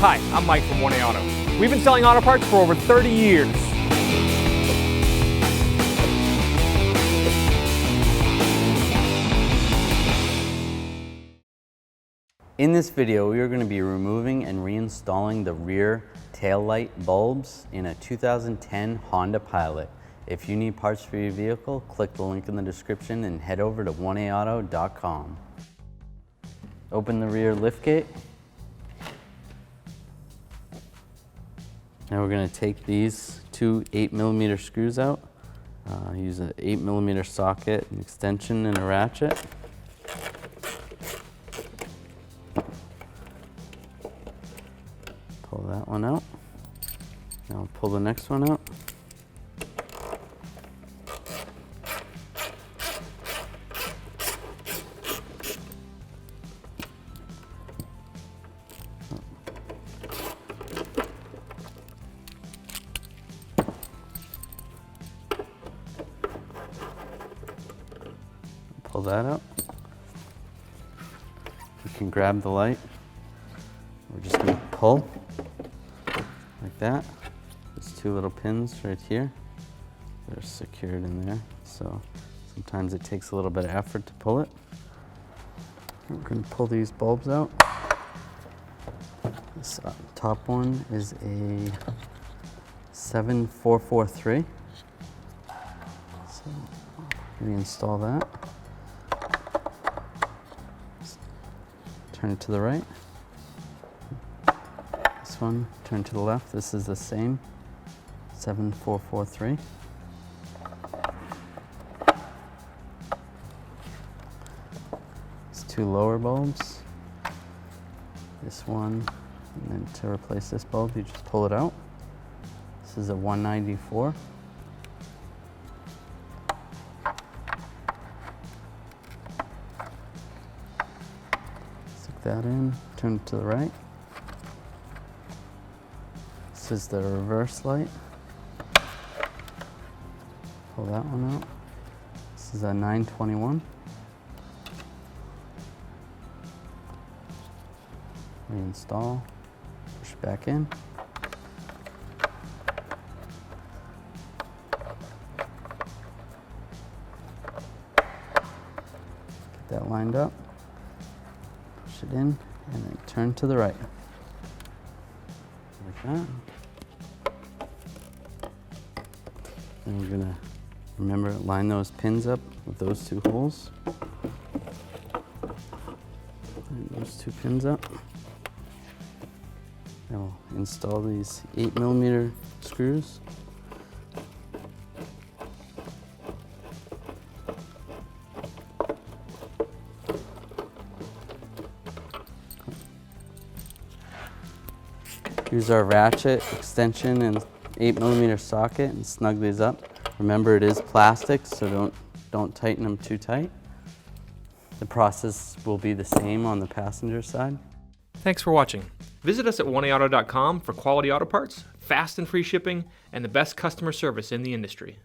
Hi, I'm Mike from 1A Auto. We've been selling auto parts for over 30 years. In this video, we are going to be removing and reinstalling the rear tail light bulbs in a 2010 Honda Pilot. If you need parts for your vehicle, click the link in the description and head over to 1aauto.com. Open the rear liftgate. Now we're going to take these two 8mm screws out. Use an 8mm socket, an extension, and a ratchet. Pull that one out. Now pull the next one out. Pull that out. You can grab the light. We're just going to pull like that. There's two little pins right here. They're secured in there. So sometimes it takes a little bit of effort to pull it. We're going to pull these bulbs out. This top one is a 7443. So reinstall that. Turn it to the right. This one, turn to the left. This is the same, 7443. It's two lower bulbs. This one, and then to replace this bulb, you just pull it out. This is a 194. Stick that in, turn it to the right. This is the reverse light. Pull that one out. This is a 921. Reinstall, push it back in. Get that lined up. Push it in and then turn to the right. Like that. And we're gonna, remember, line those pins up with those two holes. Line those two pins up. Now we'll install these 8mm screws. Use our ratchet, extension, and 8mm socket and snug these up. Remember, it is plastic, so don't tighten them too tight. The process will be the same on the passenger side. Thanks for watching. Visit us at 1aauto.com for quality auto parts, fast and free shipping, and the best customer service in the industry.